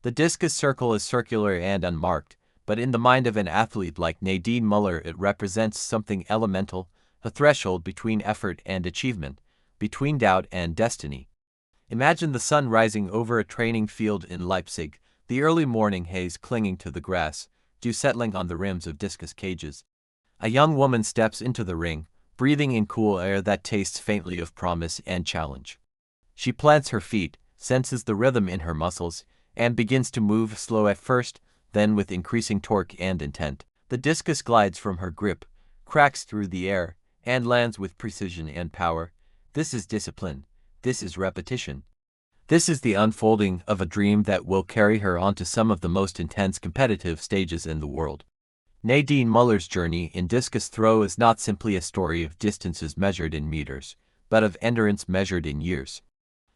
The discus circle is circular and unmarked, but in the mind of an athlete like Nadine Müller it represents something elemental, a threshold between effort and achievement, between doubt and destiny. Imagine the sun rising over a training field in Leipzig, the early morning haze clinging to the grass, dew settling on the rims of discus cages. A young woman steps into the ring, breathing in cool air that tastes faintly of promise and challenge. She plants her feet, senses the rhythm in her muscles, and begins to move, slow at first, then with increasing torque and intent. The discus glides from her grip, cracks through the air, and lands with precision and power. This is discipline. This is repetition. This is the unfolding of a dream that will carry her onto some of the most intense competitive stages in the world. Nadine Müller's journey in discus throw is not simply a story of distances measured in meters, but of endurance measured in years.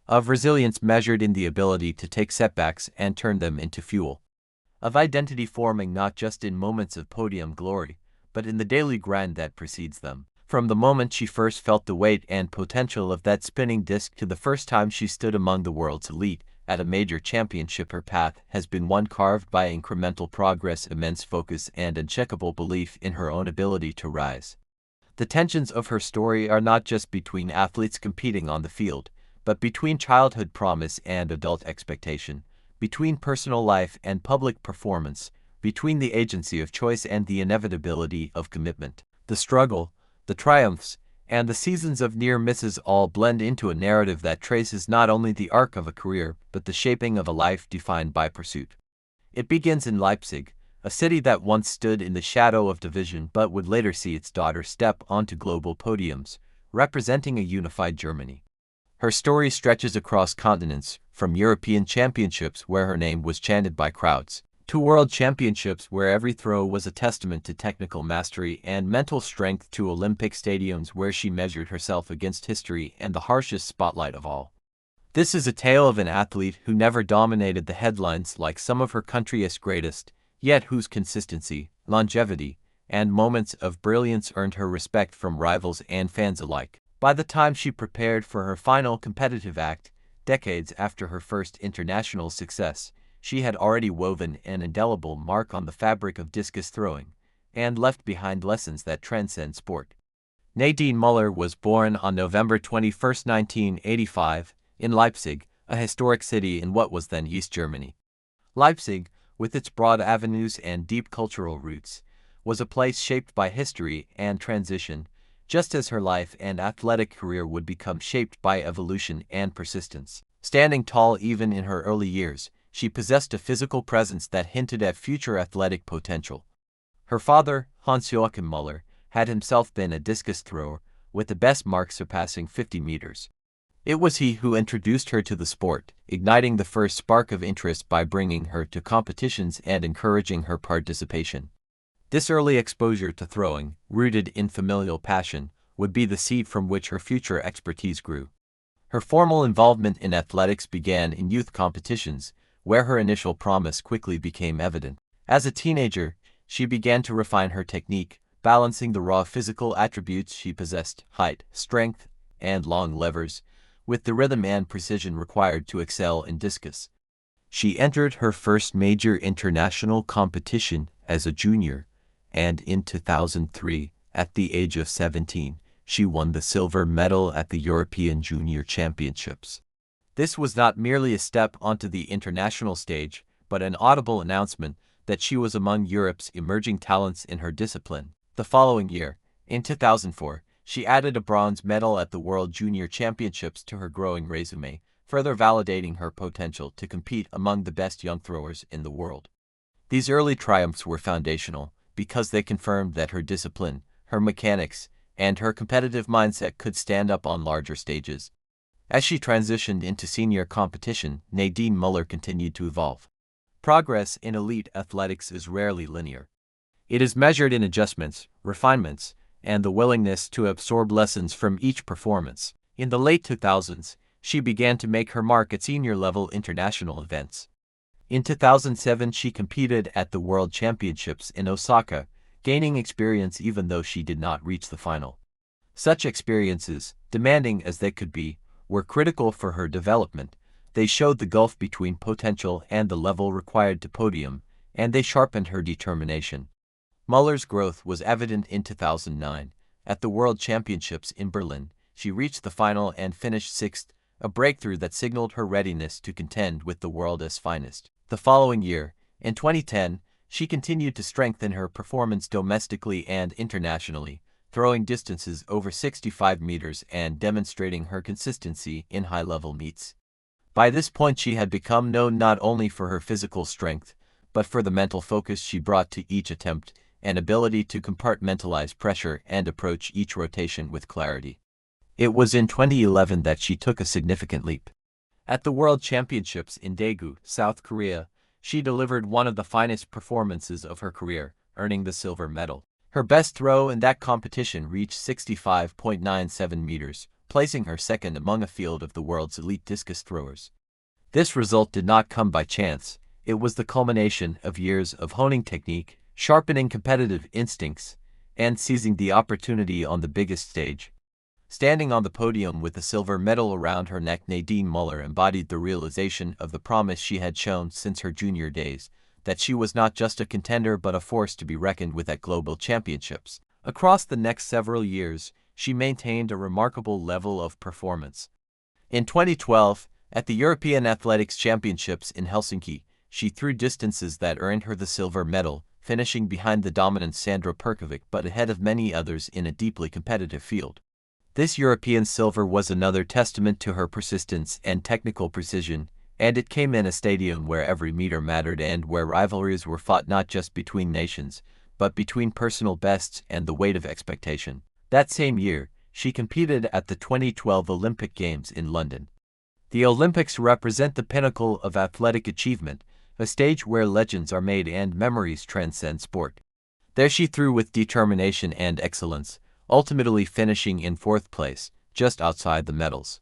Of resilience measured in the ability to take setbacks and turn them into fuel. Of identity forming not just in moments of podium glory, but in the daily grind that precedes them. From the moment she first felt the weight and potential of that spinning disc to the first time she stood among the world's elite at a major championship, her path has been one carved by incremental progress, immense focus, and unshakable belief in her own ability to rise. The tensions of her story are not just between athletes competing on the field, but between childhood promise and adult expectation, between personal life and public performance, between the agency of choice and the inevitability of commitment. The struggle, the triumphs, and the seasons of near misses all blend into a narrative that traces not only the arc of a career, but the shaping of a life defined by pursuit. It begins in Leipzig, a city that once stood in the shadow of division but would later see its daughter step onto global podiums, representing a unified Germany. Her story stretches across continents, from European championships where her name was chanted by crowds, to World Championships where every throw was a testament to technical mastery and mental strength, to Olympic stadiums where she measured herself against history and the harshest spotlight of all. This is a tale of an athlete who never dominated the headlines like some of her country's greatest, yet whose consistency, longevity, and moments of brilliance earned her respect from rivals and fans alike. By the time she prepared for her final competitive act, decades after her first international success, she had already woven an indelible mark on the fabric of discus throwing, and left behind lessons that transcend sport. Nadine Müller was born on November 21, 1985, in Leipzig, a historic city in what was then East Germany. Leipzig, with its broad avenues and deep cultural roots, was a place shaped by history and transition, just as her life and athletic career would become shaped by evolution and persistence. Standing tall even in her early years, she possessed a physical presence that hinted at future athletic potential. Her father, Hans-Joachim Müller, had himself been a discus thrower, with the best mark surpassing 50 meters. It was he who introduced her to the sport, igniting the first spark of interest by bringing her to competitions and encouraging her participation. This early exposure to throwing, rooted in familial passion, would be the seed from which her future expertise grew. Her formal involvement in athletics began in youth competitions, where her initial promise quickly became evident. As a teenager, she began to refine her technique, balancing the raw physical attributes she possessed, height, strength, and long levers, with the rhythm and precision required to excel in discus. She entered her first major international competition as a junior, and in 2003, at the age of 17, she won the silver medal at the European Junior Championships. This was not merely a step onto the international stage, but an audible announcement that she was among Europe's emerging talents in her discipline. The following year, in 2004, she added a bronze medal at the World Junior Championships to her growing resume, further validating her potential to compete among the best young throwers in the world. These early triumphs were foundational because they confirmed that her discipline, her mechanics, and her competitive mindset could stand up on larger stages. As she transitioned into senior competition, Nadine Müller continued to evolve. Progress in elite athletics is rarely linear. It is measured in adjustments, refinements, and the willingness to absorb lessons from each performance. In the late 2000s, she began to make her mark at senior-level international events. In 2007, she competed at the World Championships in Osaka, gaining experience even though she did not reach the final. Such experiences, demanding as they could be, were critical for her development, They showed the gulf between potential and the level required to podium, and they sharpened her determination. Müller's growth was evident in 2009. At the World Championships in Berlin, she reached the final and finished sixth, a breakthrough that signaled her readiness to contend with the world's finest. The following year, in 2010, she continued to strengthen her performance domestically and internationally, throwing distances over 65 meters and demonstrating her consistency in high-level meets. By this point she had become known not only for her physical strength, but for the mental focus she brought to each attempt, an ability to compartmentalize pressure and approach each rotation with clarity. It was in 2011 that she took a significant leap. At the World Championships in Daegu, South Korea, she delivered one of the finest performances of her career, earning the silver medal. Her best throw in that competition reached 65.97 meters, placing her second among a field of the world's elite discus throwers. This result did not come by chance. It was the culmination of years of honing technique, sharpening competitive instincts, and seizing the opportunity on the biggest stage. Standing on the podium with a silver medal around her neck, Nadine Müller embodied the realization of the promise she had shown since her junior days, that she was not just a contender but a force to be reckoned with at global championships. Across the next several years, she maintained a remarkable level of performance. In 2012, at the European Athletics Championships in Helsinki, she threw distances that earned her the silver medal, finishing behind the dominant Sandra Perkovic but ahead of many others in a deeply competitive field. This European silver was another testament to her persistence and technical precision, and it came in a stadium where every meter mattered and where rivalries were fought not just between nations, but between personal bests and the weight of expectation. That same year, she competed at the 2012 Olympic Games in London. The Olympics represent the pinnacle of athletic achievement, a stage where legends are made and memories transcend sport. There she threw with determination and excellence, ultimately finishing in fourth place, just outside the medals.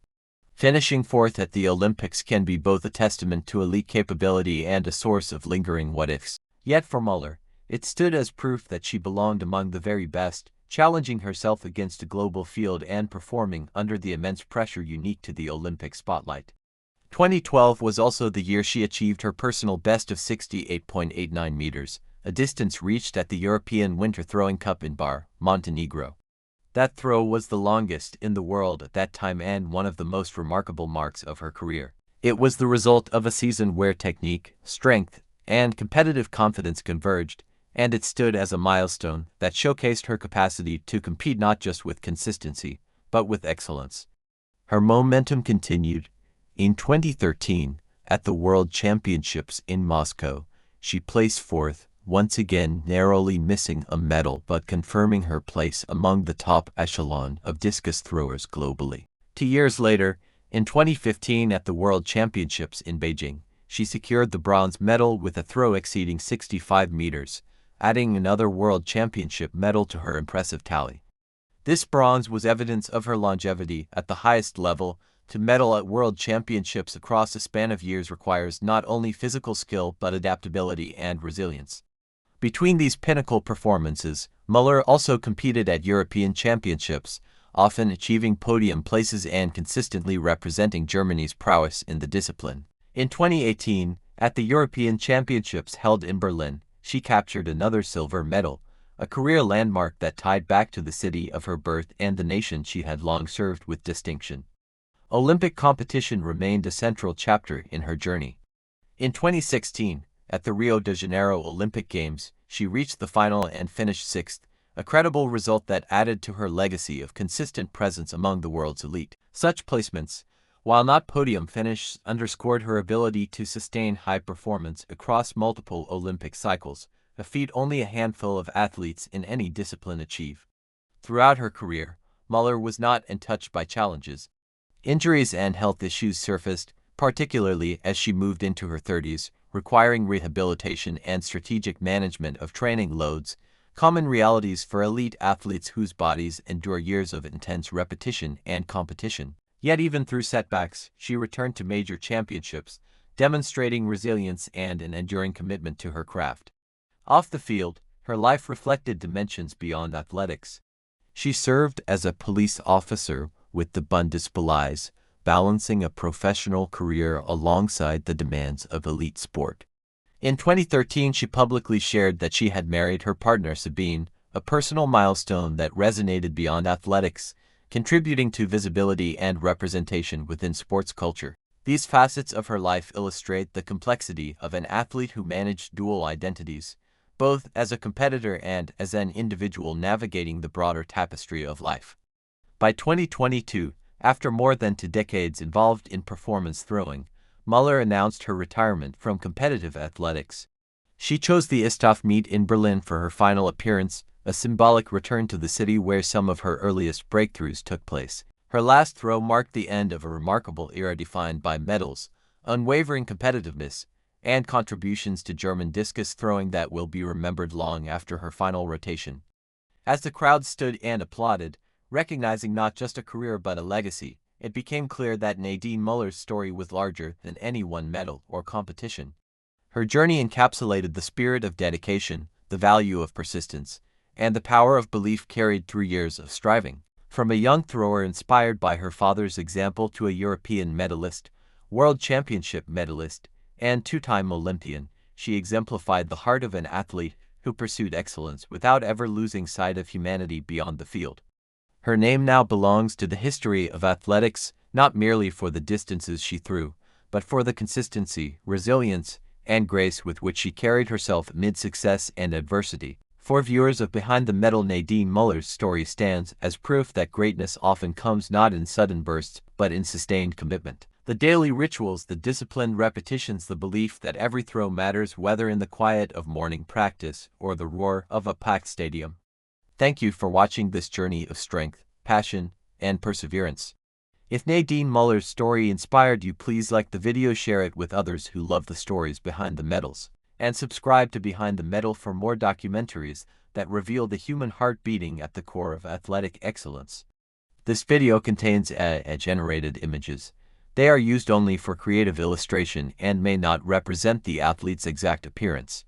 Finishing fourth at the Olympics can be both a testament to elite capability and a source of lingering what-ifs. Yet for Müller, it stood as proof that she belonged among the very best, challenging herself against a global field and performing under the immense pressure unique to the Olympic spotlight. 2012 was also the year she achieved her personal best of 68.89 meters, a distance reached at the European Winter Throwing Cup in Bar, Montenegro. That throw was the longest in the world at that time and one of the most remarkable marks of her career. It was the result of a season where technique, strength, and competitive confidence converged, and it stood as a milestone that showcased her capacity to compete not just with consistency, but with excellence. Her momentum continued. In 2013, at the World Championships in Moscow, she placed fourth, once again narrowly missing a medal but confirming her place among the top echelon of discus throwers globally. 2 years later, in 2015 at the World Championships in Beijing, she secured the bronze medal with a throw exceeding 65 meters, adding another World Championship medal to her impressive tally. This bronze was evidence of her longevity at the highest level. To medal at World Championships across a span of years requires not only physical skill but adaptability and resilience. Between these pinnacle performances, Müller also competed at European Championships, often achieving podium places and consistently representing Germany's prowess in the discipline. In 2018, at the European Championships held in Berlin, she captured another silver medal, a career landmark that tied back to the city of her birth and the nation she had long served with distinction. Olympic competition remained a central chapter in her journey. In 2016, at the Rio de Janeiro Olympic Games, she reached the final and finished sixth, a credible result that added to her legacy of consistent presence among the world's elite. Such placements, while not podium finishes, underscored her ability to sustain high performance across multiple Olympic cycles, a feat only a handful of athletes in any discipline achieve. Throughout her career, Müller was not untouched by challenges. Injuries and health issues surfaced, particularly as she moved into her 30s, requiring rehabilitation and strategic management of training loads, common realities for elite athletes whose bodies endure years of intense repetition and competition. Yet even through setbacks, she returned to major championships, demonstrating resilience and an enduring commitment to her craft. Off the field, her life reflected dimensions beyond athletics. She served as a police officer with the Bundespolizei, balancing a professional career alongside the demands of elite sport. In 2013, she publicly shared that she had married her partner Sabine, a personal milestone that resonated beyond athletics, contributing to visibility and representation within sports culture. These facets of her life illustrate the complexity of an athlete who managed dual identities, both as a competitor and as an individual navigating the broader tapestry of life. By 2022, after more than 2 decades involved in performance throwing, Müller announced her retirement from competitive athletics. She chose the Eisthof meet in Berlin for her final appearance, a symbolic return to the city where some of her earliest breakthroughs took place. Her last throw marked the end of a remarkable era defined by medals, unwavering competitiveness, and contributions to German discus throwing that will be remembered long after her final rotation. As the crowd stood and applauded, recognizing not just a career but a legacy, it became clear that Nadine Müller's story was larger than any one medal or competition. Her journey encapsulated the spirit of dedication, the value of persistence, and the power of belief carried through years of striving. From a young thrower inspired by her father's example to a European medalist, world championship medalist, and 2-time Olympian, she exemplified the heart of an athlete who pursued excellence without ever losing sight of humanity beyond the field. Her name now belongs to the history of athletics, not merely for the distances she threw, but for the consistency, resilience, and grace with which she carried herself amid success and adversity. For viewers of Behind the Medal, Nadine Müller's story stands as proof that greatness often comes not in sudden bursts, but in sustained commitment. The daily rituals, the disciplined repetitions, the belief that every throw matters, whether in the quiet of morning practice or the roar of a packed stadium. Thank you for watching this journey of strength, passion, and perseverance. If Nadine Müller's story inspired you, please like the video, share it with others who love the stories behind the medals, and subscribe to Behind the Medal for more documentaries that reveal the human heart beating at the core of athletic excellence. This video contains AI-generated images. They are used only for creative illustration and may not represent the athlete's exact appearance.